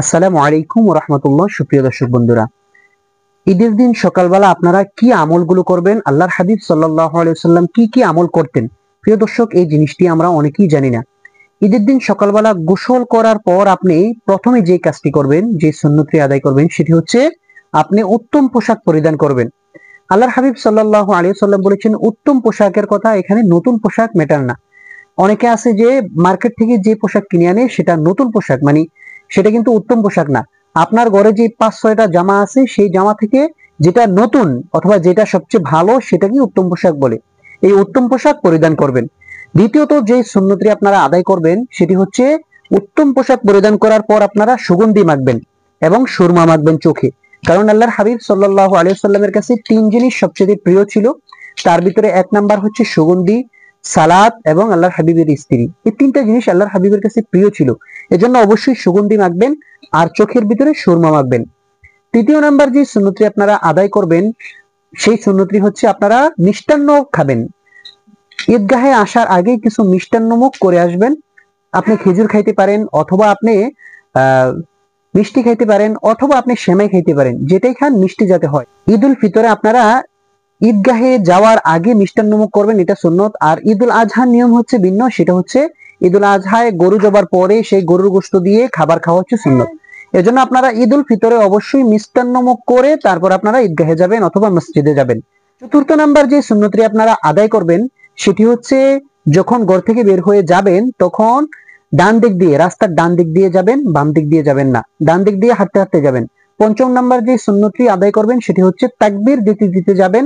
আসসালামু আলাইকুম ওয়া রাহমাতুল্লাহ। সুপ্রিয় দর্শক বন্ধুরা, ঈদের দিন সকালবেলা আপনারা কি আমলগুলো করবেন, আল্লাহর হাবিব সাল্লাল্লাহু আলাইহি ওয়াসাল্লাম কি কি আমল করতেন? প্রিয় দর্শক, এই জিনিসটি আমরা অনেকেই জানি না। ঈদের দিন সকালবেলা গোসল করার পর আপনি প্রথমে যে কাজটি করবেন, যে সুন্নতটি আদায় করবেন, সেটি হচ্ছে আপনি উত্তম পোশাক পরিধান করবেন। আল্লাহর হাবিব সাল্লাল্লাহু আলাইহি ওয়াসাল্লাম বলেছেন, উত্তম পোশাকের কথা এখানে নতুন পোশাক ম্যাটার না। অনেকে আছে যে মার্কেট থেকে যে পোশাক কিনে আনে সেটা নতুন পোশাক, মানে সেটা কিন্তু উত্তম পোশাক না। আপনার ঘরে যে 5-6টা জামা আছে, সেই জামা থেকে যেটা নতুন অথবা যেটা সবচেয়ে ভালো সেটাকে উত্তম পোশাক বলে। এই উত্তম পোশাক পরিধান করবেন। দ্বিতীয়ত যে সুন্নতটি আপনারা আদায় করবেন সেটি হচ্ছে, উত্তম পোশাক পরিধান করার পর আপনারা সুগন্ধি মাখবেন এবং সুরমা মাখবেন চোখে। কারণ আল্লাহর হাবিব সাল্লাল্লাহু আলাইহি ওয়াসাল্লামের কাছে 3 জিনিস সবচেয়ে প্রিয় ছিল। তার ভিতরে 1 নাম্বার হচ্ছে সুগন্ধি, সালাত এবং আল্লাহর হাবিবের স্ত্রী। এই 3টা জিনিস আল্লাহর হাবিবের কাছে প্রিয় ছিল। এজন্য অবশ্যই সুগন্ধি মাখবেন আর চোখের ভিতরে সুরমা মাখবেন। তৃতীয় নাম্বার যে সুন্নতটি আপনারা আদায় করবেন, সেই সুন্নতটি হচ্ছে আপনারা মিষ্টান্ন খাবেন। ঈদগাহে আসার আগে কিছু মিষ্টান্ন মুখ করে আসবেন। আপনি খেজুর খাইতে পারেন, অথবা আপনি মিষ্টি খাইতে পারেন, অথবা আপনি সেমাই খাইতে পারেন। যেটাই খান মিষ্টি যাতে হয়। ঈদ উল ফিতরে আপনারা ঈদগাহে যাওয়ার আগে মিষ্টান্ন মুখ করবেন, এটা সুন্নত। আর ঈদুল আজহার নিয়ম হচ্ছে ভিন্ন, সেটা হচ্ছে ঈদুল আজহায় গরু জবার পরে সেই গরুর গোশত দিয়ে খাবার খাওয়া হচ্ছে সুন্নত। এজন্য আপনারা ঈদ উল ফিতরে অবশ্যই মিষ্টান্ন মুখ করে তারপর আপনারা ঈদগাহে যাবেন অথবা মসজিদে যাবেন। চতুর্থ নাম্বার যে সুন্নতটি আপনারা আদায় করবেন সেটি হচ্ছে, যখন ঘর থেকে বের হয়ে যাবেন তখন ডান দিক দিয়ে, রাস্তার ডান দিক দিয়ে যাবেন, বাম দিক দিয়ে যাবেন না, ডান দিক দিয়ে হাঁটতে হাঁটতে যাবেন। পঞ্চম নাম্বার যে সুন্নতটি আদায় করবেন সেটি হচ্ছে তাকবীর দিতে দিতে যাবেন।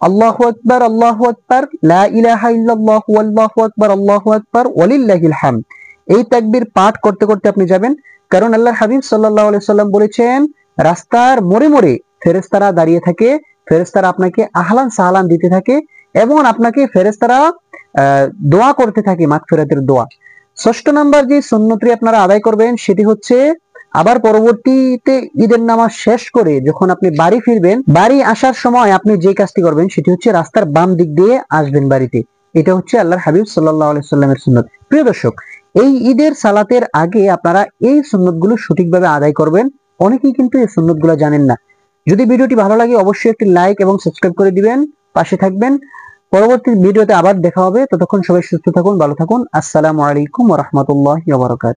আল্লাহু আকবার, আল্লাহু আকবার, লা ইলাহা ইল্লাল্লাহু আল্লাহু আকবার, আল্লাহু আকবার, ওয়ালিল্লাহিল হামদ। এই তাকবীর পাঠ করতে করতে আপনি যাবেন। কারণ আল্লাহর হাবিব সাল্লাল্লাহু আলাইহি সাল্লাম বলেছেন, রাস্তার মোড়ে মোড়ে ফেরেশতারা দাঁড়িয়ে থাকে, ফেরেশতারা আপনাকে আহলান সাহলান দিতে থাকে এবং আপনাকে ফেরেশতারা দোয়া করতে থাকে, মাগফিরাতের দোয়া। ষষ্ঠ নাম্বার যে সুন্নতটি আপনারা আদায় করবেন সেটি হচ্ছে, আবার পরবর্তীতে ঈদের নামাজ শেষ করে যখন আপনি বাড়ি ফিরবেন, বাড়ি আসার সময় আপনি যে কাজটি করবেন সেটি হচ্ছে রাস্তার বাম দিক দিয়ে আসবেন বাড়িতে। এটা হচ্ছে আল্লাহর হাবিব সাল্লাল্লাহু আলাইহি সাল্লামের সুন্নত। প্রিয় দর্শক, এই ঈদের সালাতের আগে আপনারা এই সুন্নতগুলো সঠিকভাবে আদায় করবেন। অনেকেই কিন্তু এই সুন্নতগুলো জানেন না। যদি ভিডিওটি ভালো লাগে অবশ্যই একটি লাইক এবং সাবস্ক্রাইব করে দিবেন, পাশে থাকবেন। পরবর্তী ভিডিওতে আবার দেখা হবে। ততক্ষণ সবাই সুস্থ থাকুন, ভালো থাকুন। আসসালামু আলাইকুম ওয়া রাহমাতুল্লাহি ওয়া বারাকাতুহু।